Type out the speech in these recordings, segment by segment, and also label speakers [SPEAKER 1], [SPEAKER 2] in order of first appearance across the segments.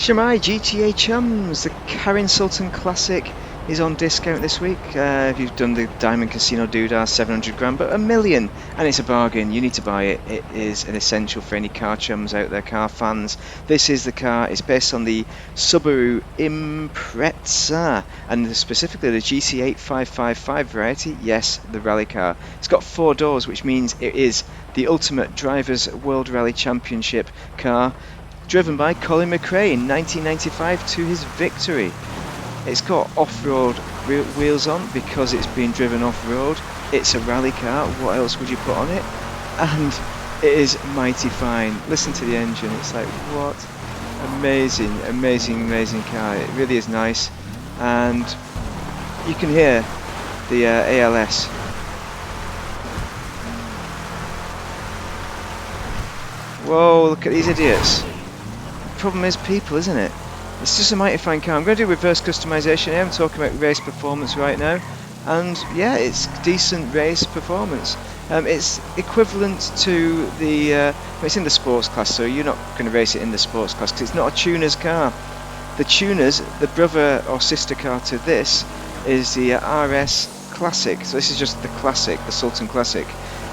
[SPEAKER 1] Shemai GTA chums, the Karin Sultan Classic is on discount this week. If you've done the Diamond Casino Doodah, 700 grand, but $1 million, and it's a bargain. You need to buy it. It is an essential for any car chums out there, car fans. This is the car. It's based on the Subaru Impreza, and specifically the GC8 555 variety. Yes, the rally car. It's got 4 doors, which means it is the ultimate Drivers' World Rally Championship car, driven by Colin McRae in 1995 to his victory. It's got off-road wheels on because it's been driven off-road. It's a rally car, what else would you put on it? And it is mighty fine. Listen to the engine, it's like, what? Amazing, amazing, amazing car. It really is nice. And you can hear the ALS. Whoa, look at these idiots. Problem is people, isn't it? It's just a mighty fine car. I'm going to do reverse customization here. I'm talking about race performance right now, and yeah, it's decent race performance. It's equivalent to the it's in the sports class, so you're not going to race it in the sports class because it's not a tuner's car. The tuner's, the brother or sister car to this, is the RS Classic. So this is just the Classic, the Sultan Classic.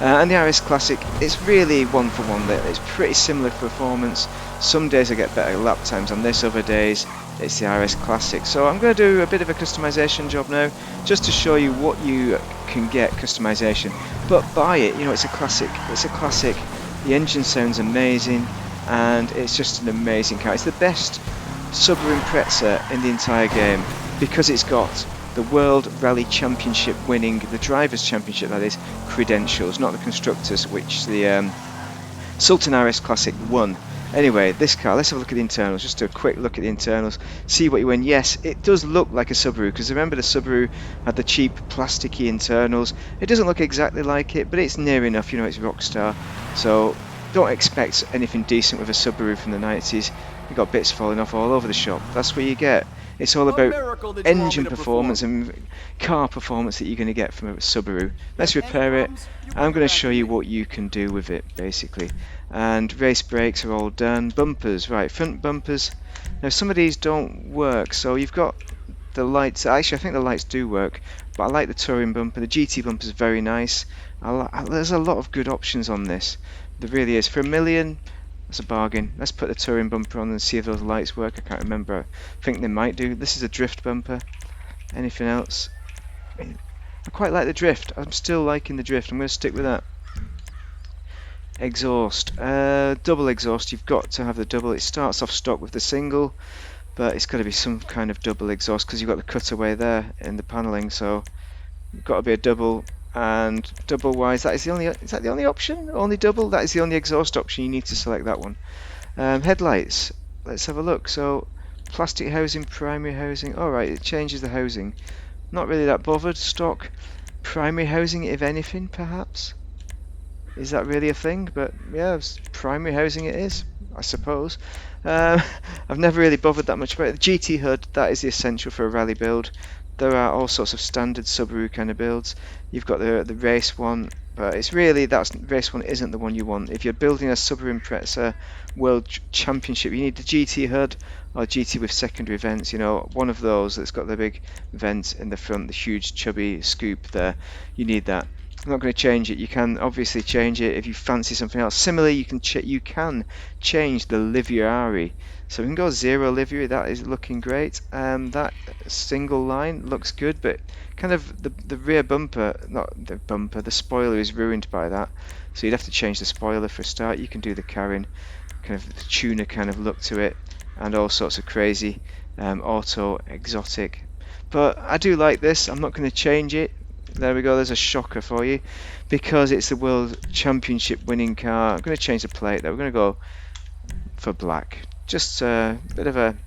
[SPEAKER 1] And the RS Classic, it's really one for one there. It's pretty similar performance. Some days I get better lap times on this, other days it's the RS Classic. So I'm going to do a bit of a customization job now, just to show you what you can get customization. But buy it, you know, it's a classic. It's a classic. The engine sounds amazing, and it's just an amazing car. It's the best Subaru Impreza in the entire game because it's got the World Rally Championship winning, the Drivers' Championship that is, credentials, not the Constructors, which the Sultan RS Classic won. Anyway, this car, let's have a look at the internals, just do a quick look at the internals, see what you win. Yes, it does look like a Subaru, because remember the Subaru had the cheap plasticky internals. It doesn't look exactly like it, but it's near enough, you know, it's Rockstar. So don't expect anything decent with a Subaru from the 90s. You've got bits falling off all over the shop. That's what you get. It's all about engine performance and car performance that you're going to get from a Subaru. Let's repair it. I'm going to show you what you can do with it, basically. And race brakes are all done. Bumpers, right, front bumpers. Now some of these don't work, so you've got the lights. Actually, I think the lights do work, but I like the touring bumper. The GT bumper is very nice. There's a lot of good options on this. There really is. For $1 million, that's a bargain. Let's put the touring bumper on and see if those lights work. I can't remember. I think they might do. This is a drift bumper. Anything else? I quite like the drift. I'm still liking the drift. I'm going to stick with that. Exhaust. Double exhaust. You've got to have the double. It starts off stock with the single, but it's got to be some kind of double exhaust because you've got the cutaway there in the panelling. So you've got to be a double. And double wise, is that the only option? Only double? That is the only exhaust option. You need to select that one. Headlights, let's have a look. So plastic housing, primary housing. Alright, it changes the housing. Not really that bothered. Stock primary housing, if anything, perhaps. Is that really a thing? But yeah, primary housing it is, I suppose. I've never really bothered that much about it. The GT HUD, that is the essential for a rally build. There are all sorts of standard Subaru kind of builds. You've got the race one, but it's really, that race one isn't the one you want. If you're building a Subaru Impreza World Championship, you need the GT HUD or GT with secondary vents. You know, one of those that's got the big vent in the front, the huge chubby scoop there. You need that. I'm not going to change it. You can obviously change it if you fancy something else. Similarly, you can change the livery. So we can go 0 livery. That is looking great. That single line looks good, but kind of the rear bumper, not the bumper, the spoiler is ruined by that. So you'd have to change the spoiler for a start. You can do the Karin kind of the tuner kind of look to it, and all sorts of crazy auto exotic. But I do like this. I'm not going to change it. There we go, there's a shocker for you, because it's the World Championship winning car. I'm going to change the plate though. We're going to go for black. Just a bit of a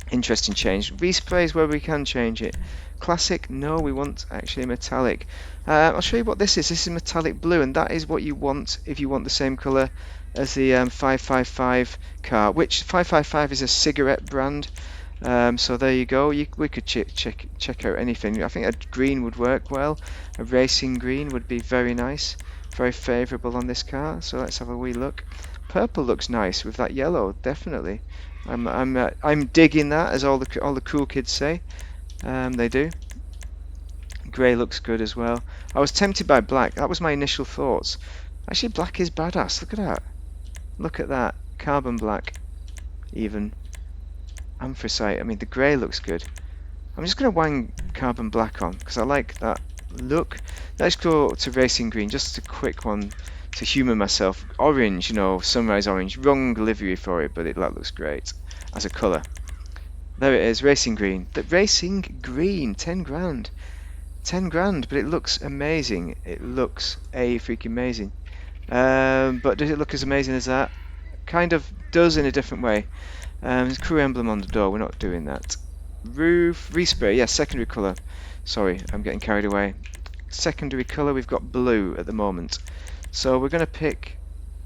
[SPEAKER 1] interesting change. Resprays where we can change it. Classic, no, we want actually metallic. I'll show you what this is. This is metallic blue, and that is what you want if you want the same colour as the 555 car, which 555 is a cigarette brand. So there you go. We could check out anything. I think a green would work well. A racing green would be very nice, very favourable on this car. So let's have a wee look. Purple looks nice with that yellow, definitely. I'm digging that, as all the cool kids say. They do. Grey looks good as well. I was tempted by black. That was my initial thoughts. Actually, black is badass. Look at that. Look at that. Carbon black, even. Anthracite. I mean, the grey looks good. I'm just going to wang carbon black on because I like that look. Let's go to racing green. Just a quick one to humour myself. Orange, you know, sunrise orange. Wrong livery for it, but that looks great as a colour. There it is, racing green. The racing green, 10 grand. 10 grand, but it looks amazing. It looks freaking amazing. But does it look as amazing as that? Kind of does in a different way. There's a crew emblem on the door. We're not doing that. Roof respray, yes, secondary colour. Sorry, I'm getting carried away. Secondary colour, we've got blue at the moment. So we're going to pick,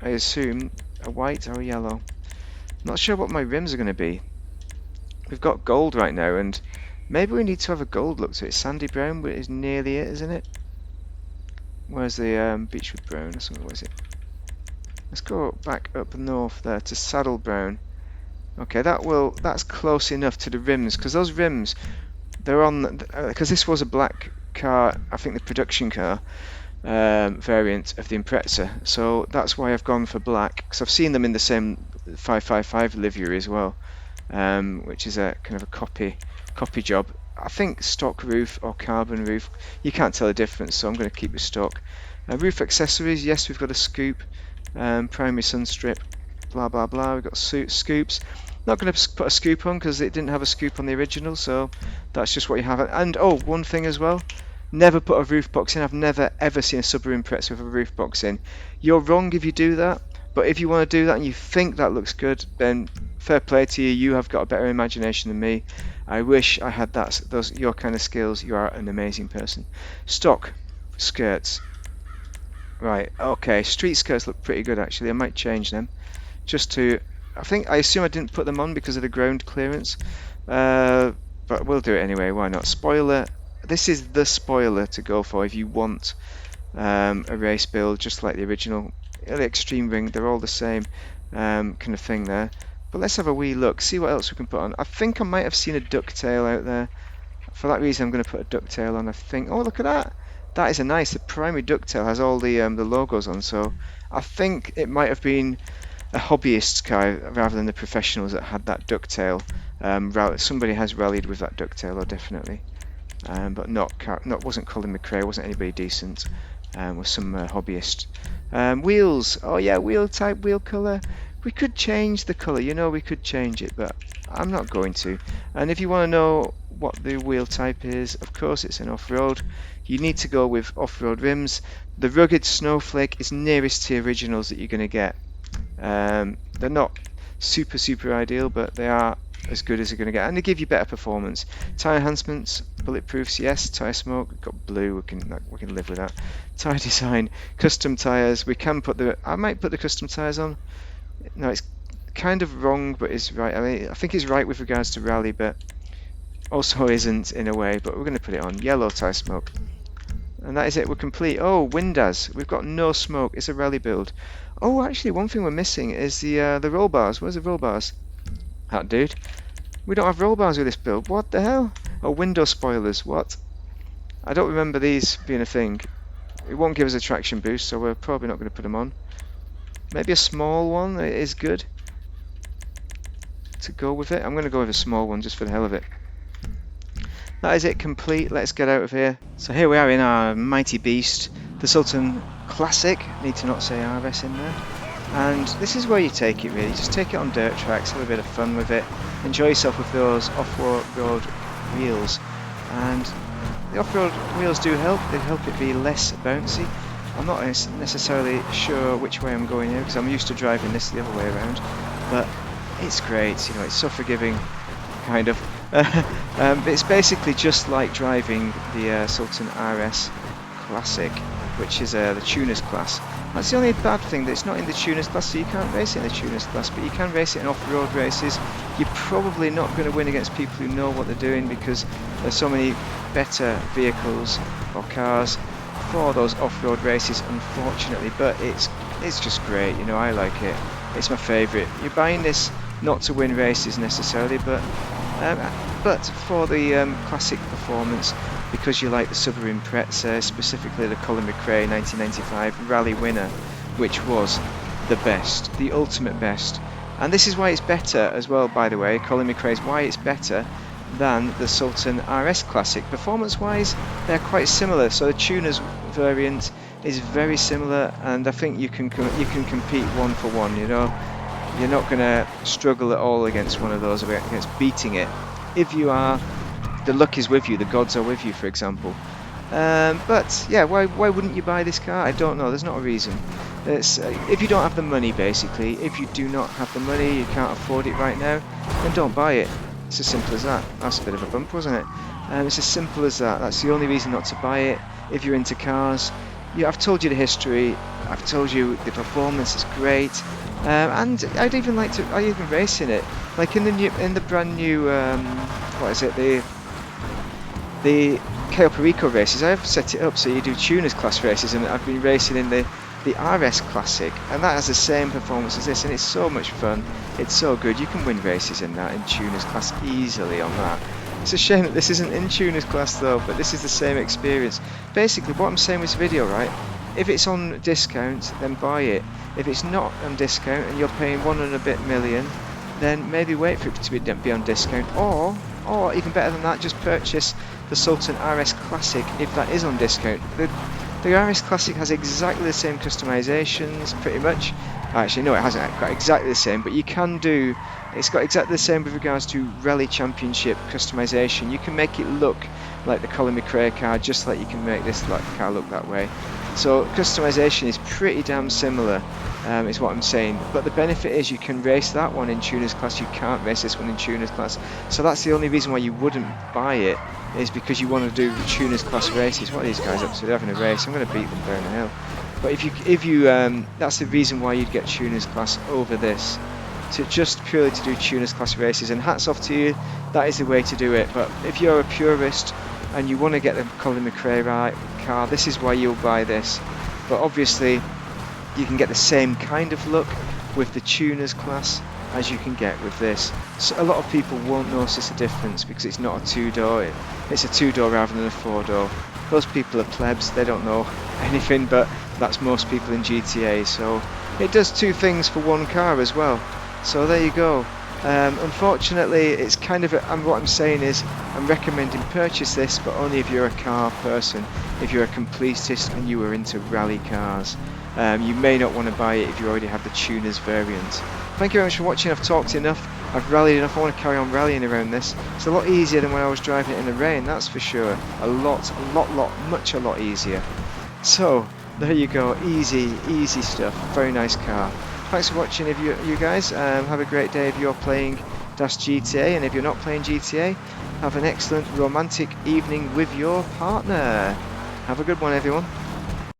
[SPEAKER 1] I assume, a white or a yellow. Not sure what my rims are going to be. We've got gold right now, and maybe we need to have a gold look to it. Sandy brown, but it's nearly it, isn't it? Where's the beechwood brown or something? Where's it? Let's go back up north there to saddle brown. Okay, that's close enough to the rims, because those rims, they're on, because this was a black car, I think the production car variant of the Impreza, so that's why I've gone for black, because I've seen them in the same 555 livery as well, which is a kind of a copy job. I think stock roof or carbon roof, you can't tell the difference, so I'm going to keep with stock. Roof accessories, yes, we've got a scoop, primary sun strip, blah blah blah. We've got scoops. Not going to put a scoop on because it didn't have a scoop on the original, so that's just what you have. And oh, one thing as well, never put a roof box in. I've never ever seen a Subaru Impreza with a roof box in. You're wrong if you do that, but if you want to do that and you think that looks good, then fair play to you. You have got a better imagination than me. I wish I had your kind of skills. You are an amazing person. Stock skirts. Right, okay, street skirts look pretty good actually. I might change them. I assume I didn't put them on because of the ground clearance, but we'll do it anyway, why not? Spoiler, this is the spoiler to go for if you want a race build just like the original. The extreme ring, they're all the same kind of thing there. But let's have a wee look, see what else we can put on. I think I might have seen a ducktail out there. For that reason I'm going to put a ducktail on, I think. Oh, look at that! That is the primary ducktail has all the logos on, so I think it might have been a hobbyist car rather than the professionals that had that ducktail. Somebody has rallied with that ducktail, definitely, but wasn't Colin McRae, wasn't anybody decent. Was some hobbyist. Wheels, oh yeah, wheel type, wheel colour. We could change the colour, we could change it, but I'm not going to. And if you want to know what the wheel type is, of course it's an off-road. You need to go with off-road rims. The rugged snowflake is nearest to the originals that you're going to get. They're not super ideal, but they are as good as you're going to get, and they give you better performance. Tyre enhancements, bulletproofs, yes. Tyre smoke, we've got blue, we can live with that. Tyre design, custom tyres. I might put the custom tyres on. No, it's kind of wrong, but it's right. I mean, I think it's right with regards to rally, but also isn't in a way. But we're going to put it on. Yellow tyre smoke, and that is it. We're complete. Oh, windows. We've got no smoke. It's a rally build. Oh, actually, one thing we're missing is the roll bars. Where's the roll bars? That dude. We don't have roll bars with this build. What the hell? Oh, window spoilers. What? I don't remember these being a thing. It won't give us a traction boost, so we're probably not going to put them on. Maybe a small one is good to go with it. I'm going to go with a small one just for the hell of it. That is it, complete. Let's get out of here. So here we are in our mighty beast, the Sultan Classic. Need to not say RS in there. And this is where you take it really. Just take it on dirt tracks, have a bit of fun with it, enjoy yourself with those off-road wheels. And the off-road wheels do help. They help it be less bouncy. I'm not necessarily sure which way I'm going here because I'm used to driving this the other way around, but it's great. It's so forgiving, kind of. It's basically just like driving the Sultan RS Classic, which is the tuners class. That's the only bad thing, that it's not in the tuners class, so you can't race it in the tuners class, but you can race it in off-road races. You're probably not going to win against people who know what they're doing because there's so many better vehicles or cars for those off-road races, unfortunately, but it's just great. I like it. It's my favourite. You're buying this not to win races necessarily, but for the classic performance, because you like the Subaru Impreza, specifically the Colin McRae 1995 rally winner, which was the best, the ultimate best. And this is why it's better as well, by the way. Colin McRae is why it's better than the Sultan RS Classic. Performance-wise, they're quite similar. So the tuner's variant is very similar, and I think you can compete one for one. You know, you're not going to struggle at all against one of those, against beating it. If you are, the luck is with you, the gods are with you, for example. But yeah, why wouldn't you buy this car? I don't know. There's not a reason. It's, if you don't have the money, basically, if you do not have the money, you can't afford it right now, then don't buy it. It's as simple as that. That's a bit of a bump, wasn't it? It's as simple as that. That's the only reason not to buy it. If you're into cars, yeah, I've told you the history. I've told you the performance is great, and I'd even like to. I even race in it, like in the brand new what is it, the Cayo Perico races. I've set it up so you do tuners class races, and I've been racing in the RS Classic, and that has the same performance as this, and it's so much fun. It's so good. You can win races in that, in tuners class, easily on that. It's a shame that this isn't in tuners class though, but this is the same experience. Basically what I'm saying with this video, right, if it's on discount, then buy it. If it's not on discount and you're paying 1 and a bit million, then maybe wait for it to be on discount, or even better than that, just purchase the Sultan RS Classic if that is on discount. The RS Classic has exactly the same customizations, pretty much. Actually, no, it hasn't got exactly the same, but you can do. It's got exactly the same with regards to Rally Championship customization. You can make it look like the Colin McRae car, just like you can make this car look that way. So customization is pretty damn similar, is what I'm saying. But the benefit is you can race that one in tuners class. You can't race this one in tuners class. So that's the only reason why you wouldn't buy it, is because you want to do tuners class races. What are these guys up to? They're having a race. I'm going to beat them down the hill. But if you that's the reason why you'd get tuners class over this, just purely to do tuners class races. And hats off to you, that is the way to do it. But if you're a purist and you want to get the Colin McRae car, this is why you'll buy this. But obviously you can get the same kind of look with the tuners class as you can get with this. So a lot of people won't notice the difference because it's not a two-door, it's a two-door rather than a four-door. Those people are plebs, they don't know anything, but that's most people in GTA. So it does two things for one car as well. So there you go. Unfortunately, it's kind of what I'm saying is I'm recommending purchase this, but only if you're a car person. If you're a completist and you are into rally cars, you may not want to buy it if you already have the tuners variant. Thank you very much for watching. I've talked enough, I've rallied enough. I want to carry on rallying around this. It's a lot easier than when I was driving it in the rain, that's for sure. A lot easier. So there you go, easy stuff. Very nice car. Thanks for watching, if you guys. Have a great day if you're playing GTA, and if you're not playing GTA, have an excellent romantic evening with your partner. Have a good one, everyone.